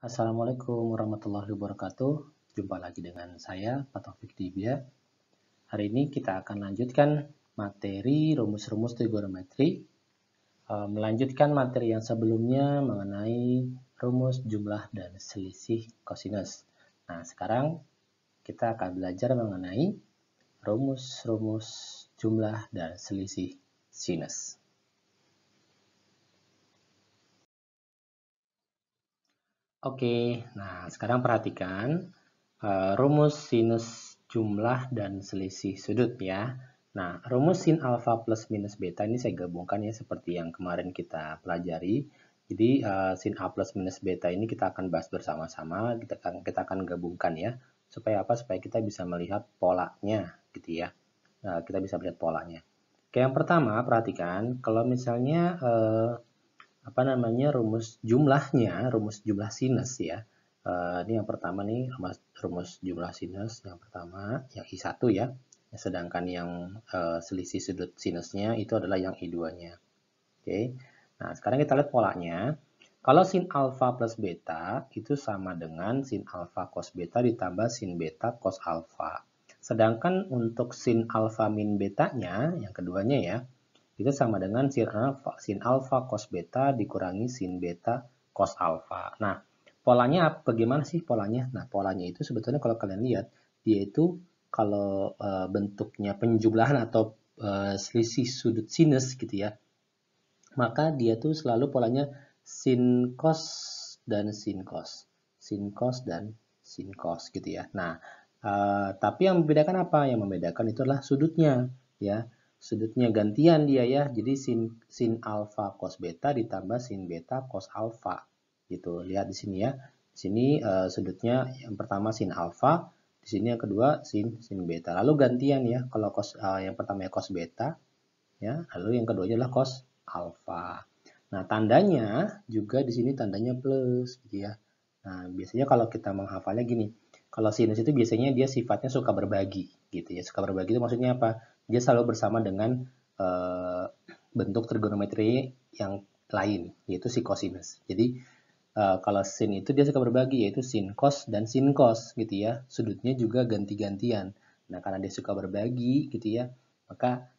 Assalamualaikum warahmatullahi wabarakatuh. Jumpa lagi dengan saya, Pak Taufik Dibia. Hari ini kita akan lanjutkan materi rumus-rumus trigonometri. Melanjutkan materi yang sebelumnya mengenai rumus jumlah dan selisih kosinus. Nah, sekarang kita akan belajar mengenai rumus-rumus jumlah dan selisih sinus. Oke, nah sekarang perhatikan rumus sinus jumlah dan selisih sudut ya. Nah, rumus sin alfa plus minus beta ini saya gabungkan ya seperti yang kemarin kita pelajari. Jadi sin A plus minus beta ini kita akan bahas bersama-sama, kita akan gabungkan ya. Supaya apa? Supaya kita bisa melihat polanya gitu ya. Kita bisa melihat polanya. Oke, yang pertama perhatikan kalau misalnya rumus jumlahnya, rumus jumlah sinus ya. Ini yang pertama nih, rumus jumlah sinus yang pertama, yang I1 ya. Sedangkan yang selisih sudut sinusnya itu adalah yang I2-nya. Oke. Nah, sekarang kita lihat polanya. Kalau sin alfa plus beta itu sama dengan sin alfa cos beta ditambah sin beta cos alfa. Sedangkan untuk sin alfa min betanya, yang keduanya ya, itu sama dengan sin alfa cos beta dikurangi sin beta cos alfa. Nah, polanya bagaimana sih polanya? Nah, polanya itu sebetulnya kalau kalian lihat, dia itu kalau bentuknya penjumlahan atau selisih sudut sinus gitu ya, maka dia tuh selalu polanya sin cos dan sin cos. Sin cos dan sin cos gitu ya. Nah, tapi yang membedakan apa? Yang membedakan itu adalah sudutnya ya. Sudutnya gantian dia ya. Jadi sin alfa cos beta ditambah sin beta cos alfa gitu. Lihat di sini ya. Di sini sudutnya yang pertama sin alfa, di sini yang kedua sin beta. Lalu gantian ya. Kalau yang pertama ya cos beta ya, lalu yang kedua adalah cos alfa. Nah, tandanya juga di sini tandanya plus gitu ya. Nah, biasanya kalau kita menghafalnya gini, kalau sinus itu biasanya dia sifatnya suka berbagi gitu ya. Suka berbagi itu maksudnya apa? Dia selalu bersama dengan bentuk trigonometri yang lain, yaitu si kosinus. Jadi kalau sin itu dia suka berbagi, yaitu sin cos dan sin cos gitu ya. Sudutnya juga ganti-gantian. Nah, karena dia suka berbagi gitu ya, maka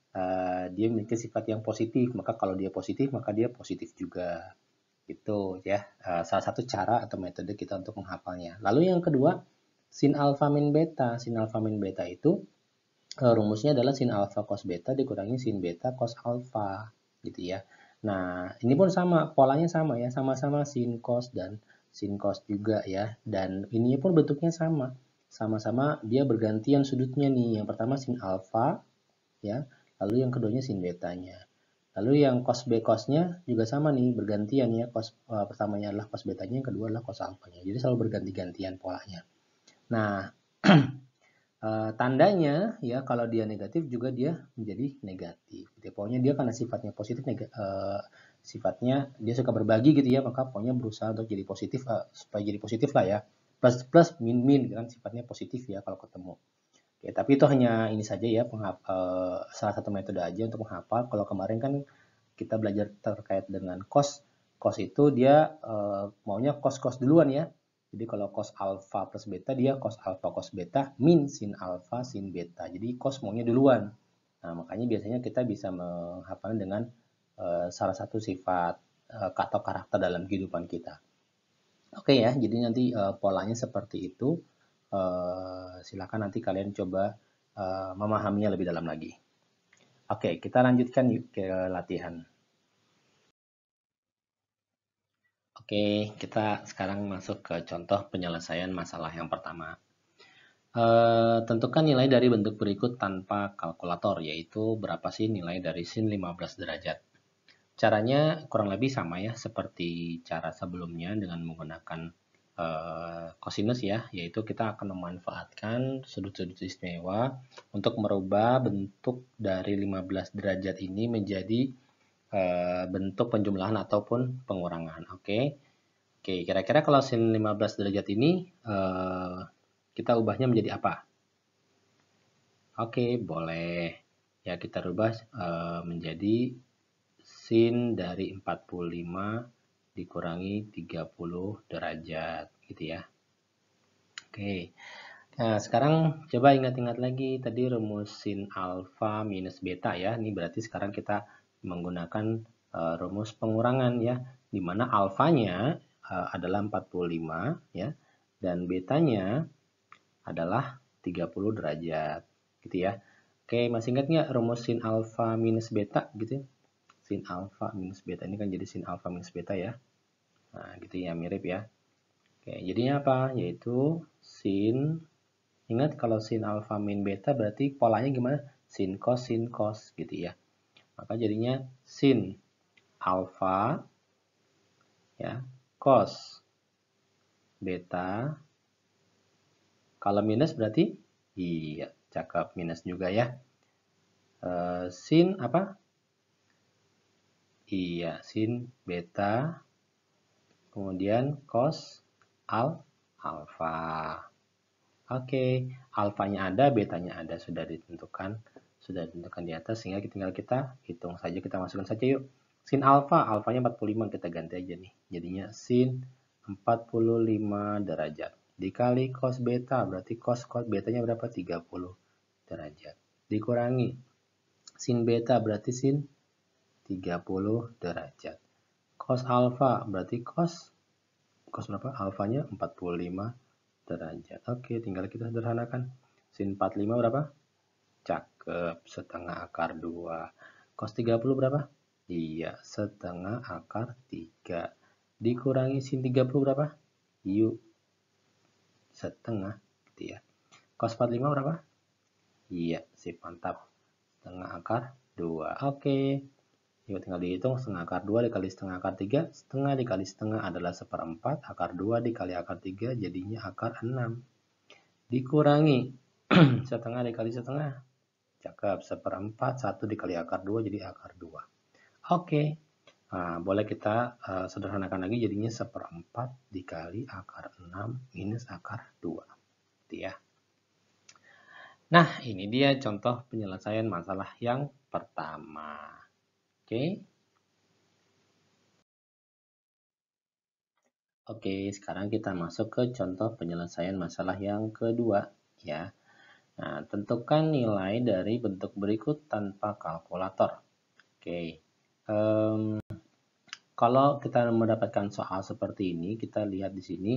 dia memiliki sifat yang positif. Maka kalau dia positif, maka dia positif juga. Itu ya, salah satu cara atau metode kita untuk menghafalnya. Lalu yang kedua, sin alfa min beta. Sin alfa min beta itu rumusnya adalah sin alfa cos beta dikurangi sin beta cos alfa gitu ya. Nah, ini pun sama, polanya sama ya, sama-sama sin cos dan sin cos juga ya. Dan ini pun bentuknya sama. Sama-sama dia bergantian sudutnya nih. Yang pertama sin alfa ya, lalu yang keduanya sin betanya. Lalu yang cos B cosnya juga sama nih, bergantian ya. Pertamanya adalah cos betanya, yang kedua adalah cos alfanya. Jadi selalu berganti-gantian polanya. Nah, tandanya ya kalau dia negatif juga dia menjadi negatif. Gitu. Pokoknya dia karena sifatnya positif, sifatnya dia suka berbagi gitu ya, maka pokoknya berusaha untuk jadi positif supaya jadi positif lah ya. Plus plus min min kan sifatnya positif ya kalau ketemu. Oke, tapi itu hanya ini saja ya salah satu metode aja untuk menghafal. Kalau kemarin kan kita belajar terkait dengan cos. Cos itu dia maunya cos duluan ya. Jadi kalau cos alfa plus beta dia cos alfa cos beta min sin alfa sin beta. Jadi cos maunya duluan. Nah, makanya biasanya kita bisa menghafal dengan salah satu sifat atau karakter dalam kehidupan kita. Oke ya, jadi nanti polanya seperti itu. Silakan nanti kalian coba memahaminya lebih dalam lagi. Oke, kita lanjutkan yuk ke latihan. Oke, kita sekarang masuk ke contoh penyelesaian masalah yang pertama. Tentukan nilai dari bentuk berikut tanpa kalkulator, yaitu berapa sih nilai dari sin 15 derajat. Caranya kurang lebih sama ya, seperti cara sebelumnya dengan menggunakan kosinus ya, yaitu kita akan memanfaatkan sudut-sudut istimewa untuk merubah bentuk dari 15 derajat ini menjadi bentuk penjumlahan ataupun pengurangan. Oke. Oke, kira-kira kalau sin 15 derajat ini kita ubahnya menjadi apa? Oke, boleh. Ya, kita rubah menjadi sin dari 45 dikurangi 30 derajat gitu ya. Oke. Nah, sekarang coba ingat-ingat lagi tadi rumus sin alfa minus beta ya. Ini berarti sekarang kita menggunakan rumus pengurangan ya, di mana alfanya adalah 45 ya, dan betanya adalah 30 derajat gitu ya. Oke, masih ingat nggak rumus sin alfa minus beta gitu ya? Sin alfa minus beta ini kan jadi sin alfa minus beta ya. Nah, gitu ya, mirip ya. Oke, jadinya apa? Yaitu sin. Ingat kalau sin alfa min beta berarti polanya gimana? Sin cos gitu ya. Maka jadinya sin alfa ya cos beta. Kalau minus berarti iya, cakep, minus juga ya. Sin apa? Iya, sin beta kemudian cos alfa. Oke, alfanya ada, betanya ada, sudah ditentukan di atas, sehingga tinggal kita hitung saja, kita masukkan saja yuk. Sin alfa, alfanya 45, kita ganti aja nih. Jadinya sin 45 derajat. Dikali cos beta, berarti cos betanya berapa? 30 derajat. Dikurangi sin beta, berarti sin 30 derajat. Cos alfa, berarti cos berapa? Alfanya 45 derajat. Oke, tinggal kita sederhanakan. Sin 45 berapa? Cakep, setengah akar 2. Cos 30 berapa? Iya, setengah akar 3. Dikurangi sin 30 berapa? Yuk, setengah gitu ya. Cos 45 berapa? Iya, sip, mantap. Setengah akar 2. Oke. Yuk tinggal dihitung, setengah akar 2 dikali setengah akar 3. Setengah dikali setengah adalah seperempat. Akar 2 dikali akar 3 jadinya akar 6. Dikurangi setengah dikali setengah. Cakep, seperempat. 1 dikali akar 2 jadi akar 2. Oke. Nah, boleh kita sederhanakan lagi jadinya seperempat dikali akar 6 minus akar 2. Gitu ya. Nah, ini dia contoh penyelesaian masalah yang pertama. Oke. Oke, sekarang kita masuk ke contoh penyelesaian masalah yang kedua ya. Nah, tentukan nilai dari bentuk berikut tanpa kalkulator. Oke. Kalau kita mendapatkan soal seperti ini, kita lihat di sini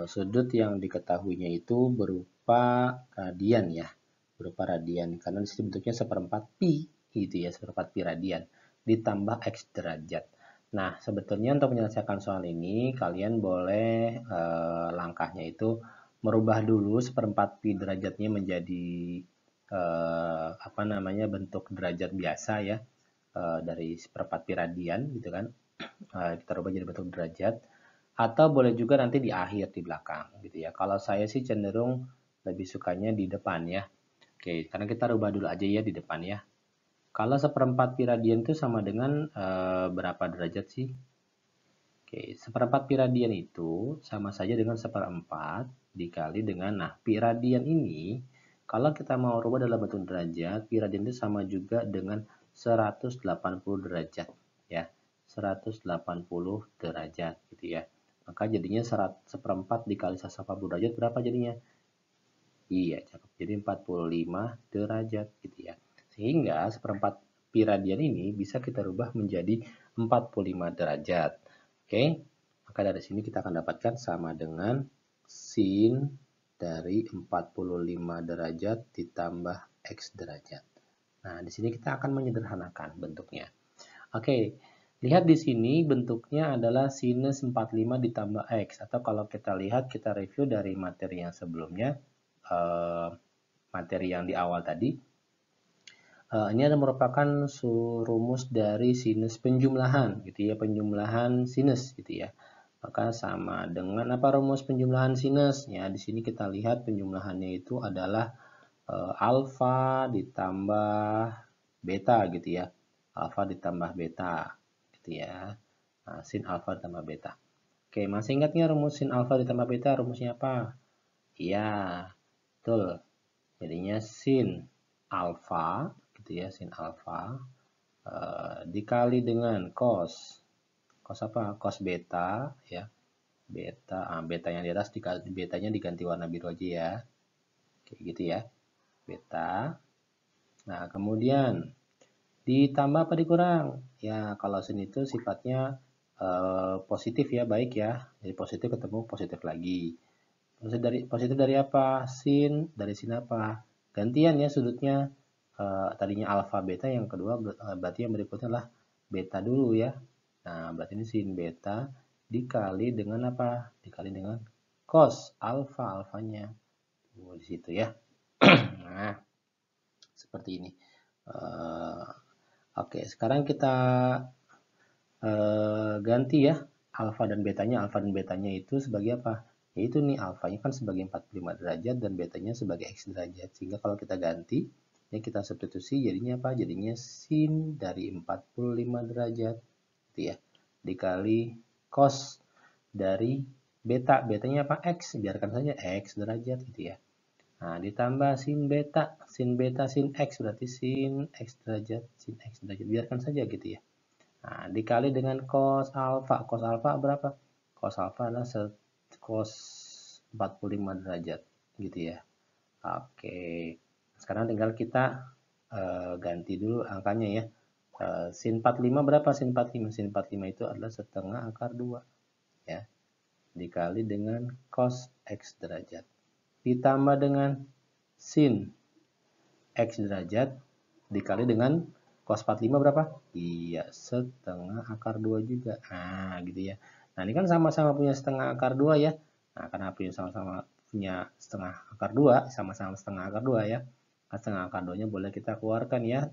sudut yang diketahuinya itu berupa radian ya. Berupa radian karena di sini bentuknya seperempat pi gitu ya, seperempat pi radian ditambah x derajat. Nah, sebetulnya untuk menyelesaikan soal ini, kalian boleh langkahnya itu merubah dulu seperempat pi derajatnya menjadi bentuk derajat biasa ya, dari seperempat pi radian gitu kan. Kita rubah jadi bentuk derajat. Atau boleh juga nanti di akhir, di belakang gitu ya. Kalau saya sih cenderung lebih sukanya di depan ya. Oke, karena kita rubah dulu aja ya di depan ya. Kalau seperempat pi radian itu sama dengan berapa derajat sih? Oke, seperempat pi radian itu sama saja dengan seperempat dikali dengan, nah pi radian ini kalau kita mau rubah dalam bentuk derajat, pi radian itu sama juga dengan 180 derajat ya. 180 derajat gitu ya. Maka jadinya seperempat dikali 180 derajat berapa jadinya? Iya, cakep. Jadi 45 derajat gitu ya. Sehingga seperempat pi radian ini bisa kita rubah menjadi 45 derajat. Oke, maka dari sini kita akan dapatkan sama dengan sin dari 45 derajat ditambah x derajat. Nah, di sini kita akan menyederhanakan bentuknya. Oke, lihat di sini bentuknya adalah sinus 45 ditambah x. Atau kalau kita lihat, kita review dari materi yang sebelumnya, materi yang di awal tadi, ini adalah merupakan rumus dari sinus penjumlahan gitu ya, penjumlahan sinus gitu ya. Maka sama dengan apa rumus penjumlahan sinus ya. Di sini kita lihat penjumlahannya itu adalah alfa ditambah beta gitu ya. Alfa ditambah beta gitu ya. Nah, sin alfa ditambah beta. Oke, masih ingat nggak rumus sin alfa ditambah beta rumusnya apa? Iya, betul. Jadinya sin alfa gitu ya, sin alfa dikali dengan cos cos apa? Cos beta ya. Beta yang di atas betanya diganti warna biru aja ya. Kayak gitu ya. Beta. Nah, kemudian ditambah apa dikurang? Ya, kalau sin itu sifatnya positif ya, baik ya. Jadi positif ketemu positif lagi. Positif dari apa? Sin, dari sin apa? Gantian ya sudutnya. Tadinya alfa beta, yang kedua berarti yang berikutnya adalah beta dulu ya. Nah, berarti ini sin beta dikali dengan apa? Dikali dengan cos alfanya. Di situ ya. Nah, seperti ini. Oke, sekarang kita ganti ya alfa dan betanya. Alfa dan betanya itu sebagai apa? Yaitu nih alfanya kan sebagai 45 derajat dan betanya sebagai x derajat. Sehingga kalau kita ganti, ya kita substitusi jadinya apa? Jadinya sin dari 45 derajat. Gitu ya. Dikali cos dari beta. Betanya apa? X. Biarkan saja x derajat gitu ya. Nah, ditambah sin beta, sin x berarti sin x derajat, biarkan saja gitu ya. Nah, dikali dengan cos alfa. Cos alfa berapa? Cos alfa adalah cos 45 derajat gitu ya. Oke. Sekarang tinggal kita ganti dulu angkanya ya. Sin 45 berapa? Sin 45. Sin 45 itu adalah setengah akar 2 ya. Dikali dengan cos x derajat. Ditambah dengan sin x derajat dikali dengan cos 45 berapa? Iya, setengah akar 2 juga. Nah, gitu ya. Nah, ini kan sama-sama punya setengah akar 2 ya. Nah, karena sama-sama punya setengah akar 2, sama-sama setengah akar 2 ya. Nah, setengah akar 2-nya boleh kita keluarkan ya,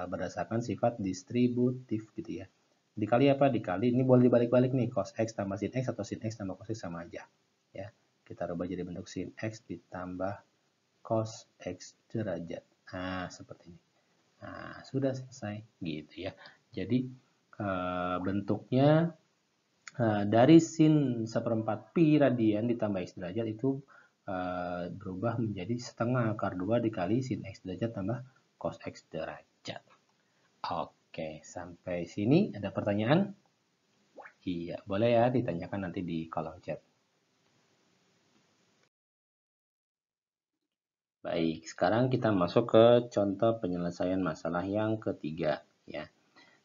berdasarkan sifat distributif gitu ya. Dikali apa? Dikali, ini boleh dibalik-balik nih, cos x tambah sin x atau sin x tambah cos x sama aja. Ya, kita rubah jadi bentuk sin x ditambah cos x derajat. Nah, seperti ini. Nah, sudah selesai gitu ya. Jadi bentuknya dari sin 1/4 pi radian ditambah x derajat itu berubah menjadi setengah akar 2 dikali sin x derajat tambah cos x derajat. Oke, sampai sini ada pertanyaan? Iya, boleh ya ditanyakan nanti di kolom chat. Baik, sekarang kita masuk ke contoh penyelesaian masalah yang ketiga ya.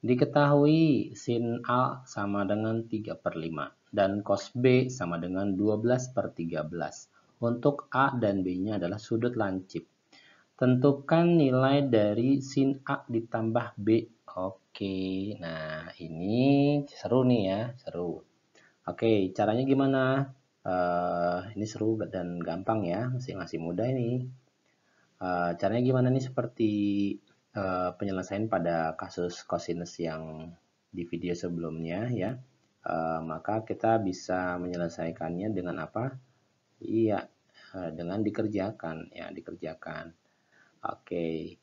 Diketahui sin A sama dengan 3/5 dan cos B sama dengan 12/13. Untuk A dan B-nya adalah sudut lancip. Tentukan nilai dari sin A ditambah B. Oke, nah ini seru nih ya, seru. Oke, caranya gimana? Ini seru dan gampang ya, masih mudah ini. Caranya gimana nih, seperti penyelesaian pada kasus cosinus yang di video sebelumnya ya. Maka kita bisa menyelesaikannya dengan apa? Iya, dengan dikerjakan ya, dikerjakan. Oke.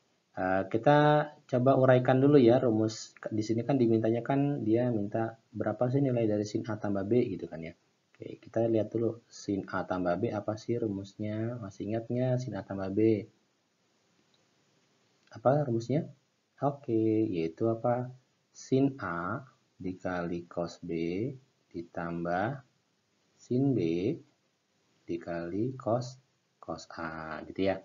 Kita coba uraikan dulu ya rumus. Di sini kan dimintanya kan dia minta berapa sih nilai dari sin A tambah B gitu kan ya. Oke, kita lihat dulu sin A tambah B apa sih rumusnya? Masih ingatnya sin A tambah B? Apa rumusnya? Oke, yaitu apa? Sin A dikali cos B ditambah sin B dikali cos A gitu ya.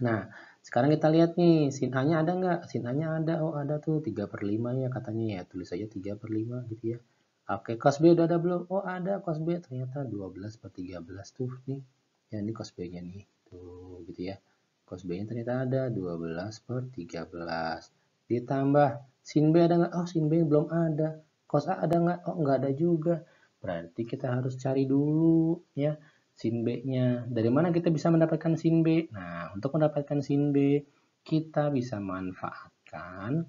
Nah, sekarang kita lihat nih, sin A-nya ada nggak? Sin A-nya ada. Oh, ada tuh 3/5 ya katanya ya. Tulis aja 3/5 gitu ya. Oke, cos B udah ada belum? Oh, ada cos B. Ternyata 12/13 tuh nih. Ya, ini cos B-nya nih. Tuh, gitu ya. Cos B-nya ternyata ada 12/13. Ditambah sin B ada nggak? Oh, sin B belum ada. Cos A ada nggak? Oh, nggak ada juga. Berarti kita harus cari dulu ya sin B-nya. Dari mana kita bisa mendapatkan sin B? Nah, untuk mendapatkan sin B, kita bisa manfaatkan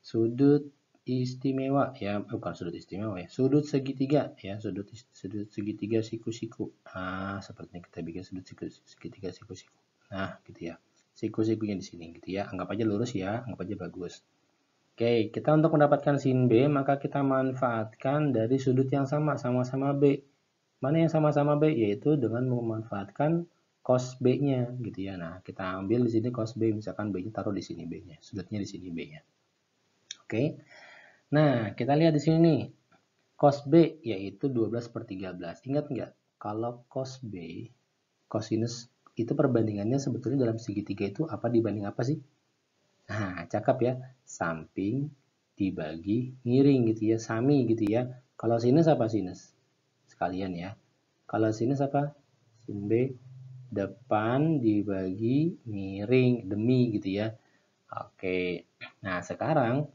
sudut istimewa ya, bukan sudut istimewa ya, sudut segitiga ya, sudut segitiga siku-siku. Nah, seperti ini kita bikin sudut segitiga siku-siku. Nah, gitu ya. Siku-sikunya di sini gitu ya. Anggap aja lurus ya, anggap aja bagus. Oke, kita untuk mendapatkan sin B, maka kita manfaatkan dari sudut yang sama-sama B. Mana yang sama-sama B? Yaitu dengan memanfaatkan cos B-nya gitu ya. Nah, kita ambil di sini cos B, misalkan B-nya taruh di sini B-nya, sudutnya di sini B-nya. Oke. Nah, kita lihat di sini nih. Cos B yaitu 12 per 13. Ingat nggak? Kalau cos B, cosinus itu perbandingannya sebetulnya dalam segitiga itu apa dibanding apa sih? Nah, cakep ya. Samping dibagi miring gitu ya, sami gitu ya. Kalau sinus apa sinus? Sekalian ya. Kalau sinus apa? Sin B depan dibagi miring demi gitu ya. Oke. Nah, sekarang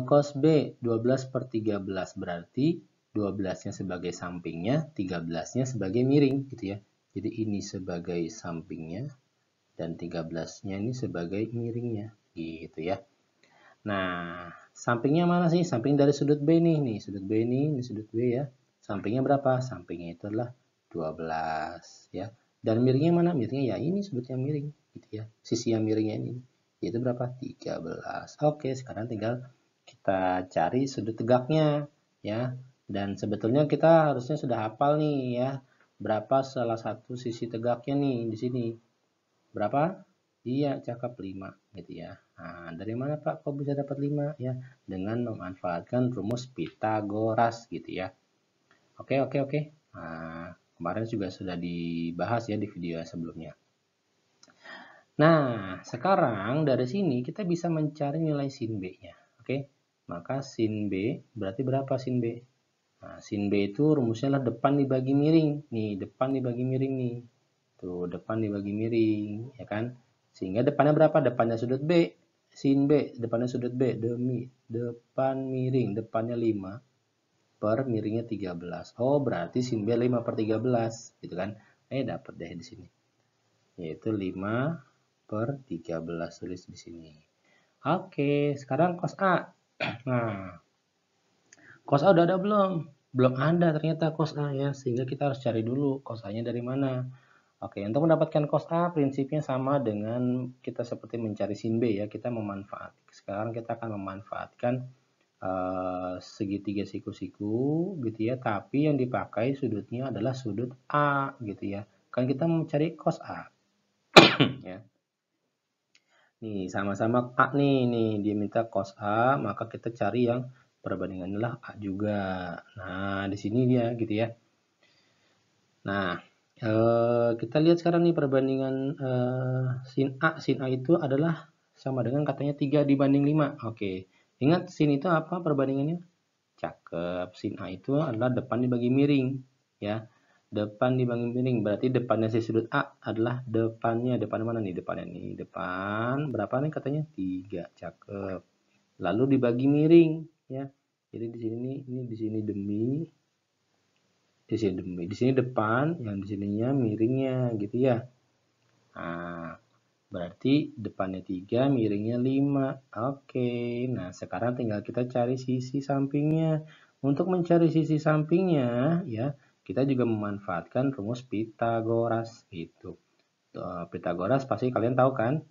cos B 12 per 13 berarti 12-nya sebagai sampingnya, 13-nya sebagai miring gitu ya. Jadi ini sebagai sampingnya dan 13-nya ini sebagai miringnya gitu ya. Nah, sampingnya mana sih? Samping dari sudut B nih, sudut B ini sudut B ya. Sampingnya berapa? Sampingnya itu adalah 12 ya. Dan miringnya mana? Miringnya ya ini sudut yang miring gitu ya. Sisi yang miringnya ini yaitu berapa? 13. Oke, sekarang tinggal kita cari sudut tegaknya ya. Dan sebetulnya kita harusnya sudah hafal nih ya. Berapa salah satu sisi tegaknya nih di sini? Berapa? Iya, cakep 5 gitu ya. Nah, dari mana Pak kok bisa dapat 5 ya? Dengan memanfaatkan rumus Pitagoras gitu ya. Oke, oke, oke. Nah, kemarin juga sudah dibahas ya di video sebelumnya. Nah, sekarang dari sini kita bisa mencari nilai sin B-nya. Oke, maka sin B berarti berapa sin B? Nah, sin B itu rumusnya adalah depan dibagi miring. Nih, depan dibagi miring nih. Tuh, depan dibagi miring, ya kan? Sehingga depannya berapa? Depannya sudut B. Sin B, depannya sudut B. Depan miring, depannya 5 per miringnya 13. Oh, berarti sin B 5 per 13, gitu kan? Dapat deh di sini. Yaitu 5 per 13, tulis di sini. Oke, sekarang cos A. Nah, cos A udah ada belum? Belum ada ternyata cos A ya, sehingga kita harus cari dulu cos A-nya dari mana. Oke, untuk mendapatkan cos A prinsipnya sama dengan kita seperti mencari sin B ya, kita memanfaatkan. Sekarang kita akan memanfaatkan segitiga siku-siku gitu ya, tapi yang dipakai sudutnya adalah sudut A gitu ya. Kan kita mencari cos A. Ya. Nih, sama-sama A nih dia minta cos A, maka kita cari yang perbandingannya adalah A juga. Nah, di sini dia gitu ya. Nah, kita lihat sekarang nih perbandingan sin A. Sin A itu adalah sama dengan katanya 3 dibanding 5. Oke, ingat sin itu apa perbandingannya? Cakep, sin A itu adalah depan dibagi miring. Ya, depan dibagi miring, berarti depannya si sudut A adalah depannya. Depan mana nih? Depannya nih. Depan berapa nih katanya? 3, cakep. Lalu dibagi miring. Ya, jadi di sini ini di sini demi, di sini depan, yang di sininya miringnya gitu ya. Nah, berarti depannya 3, miringnya 5. Oke, nah sekarang tinggal kita cari sisi sampingnya. Untuk mencari sisi sampingnya ya, kita juga memanfaatkan rumus Pitagoras gitu. Pitagoras pasti kalian tahu kan?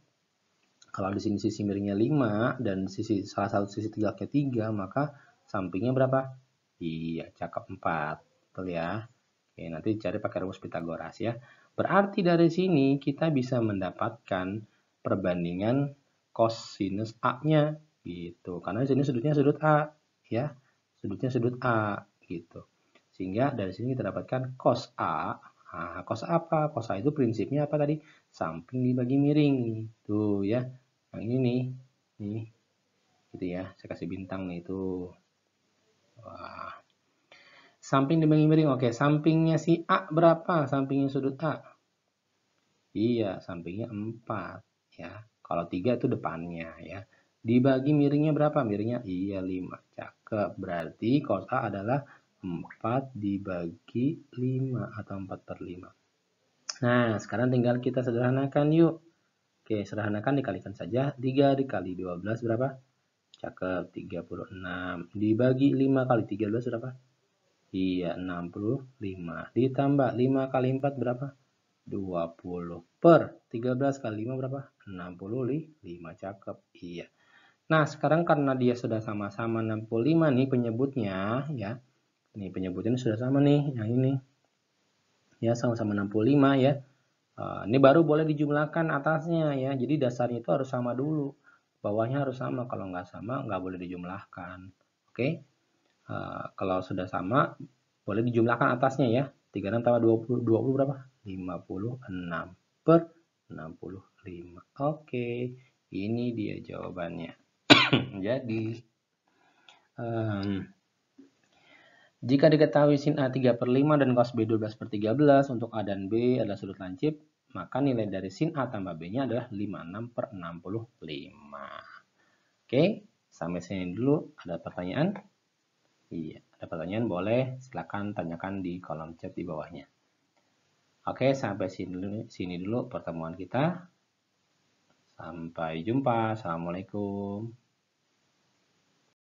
Kalau di sini sisi miringnya 5 dan sisi salah satu sisi tegaknya 3, maka sampingnya berapa? Iya, cakep 4. Betul ya. Oke, nanti cari pakai rumus Pitagoras ya. Berarti dari sini kita bisa mendapatkan perbandingan cosinus A-nya gitu. Karena di sini sudutnya sudut A ya. Sudutnya sudut A gitu. Sehingga dari sini kita dapatkan cos A. Nah, cos A apa? Cos A itu prinsipnya apa tadi? Samping dibagi miring. Tuh ya. Yang ini nih. Gitu ya. Saya kasih bintang nih itu. Wah. Samping dibagi miring. Oke, sampingnya si A berapa? Sampingnya sudut A. Iya, sampingnya 4 ya. Kalau 3 itu depannya ya. Dibagi miringnya berapa? Miringnya iya 5. Cakep. Berarti cos A adalah 4 dibagi 5 atau 4 per 5. Nah, sekarang tinggal kita sederhanakan yuk. Oke, sederhanakan dikalikan saja. 3 dikali 12 berapa? Cakep, 36. Dibagi 5 kali 13 berapa? Iya, 65. Ditambah 5 kali 4 berapa? 20. Per 13 kali 5 berapa? 65. Cakep. Iya. Nah, sekarang karena dia sudah sama-sama 65 nih penyebutnya ya. Nih penyebutnya sudah sama nih, yang ini. Ya, sama-sama 65 ya. Ini baru boleh dijumlahkan atasnya ya. Jadi dasarnya itu harus sama dulu. Bawahnya harus sama. Kalau nggak sama, nggak boleh dijumlahkan. Oke. Kalau sudah sama, boleh dijumlahkan atasnya ya. 36 tambah 20, 20 berapa? 56 per 65. Oke, ini dia jawabannya. Jadi, jika diketahui sin A 3/5 dan cos B 12/13 untuk A dan B adalah sudut lancip, maka nilai dari sin A tambah B-nya adalah 56/65. Oke, sampai sini dulu. Ada pertanyaan? Iya, ada pertanyaan boleh silakan tanyakan di kolom chat di bawahnya. Oke, sampai sini dulu pertemuan kita. Sampai jumpa. Assalamualaikum.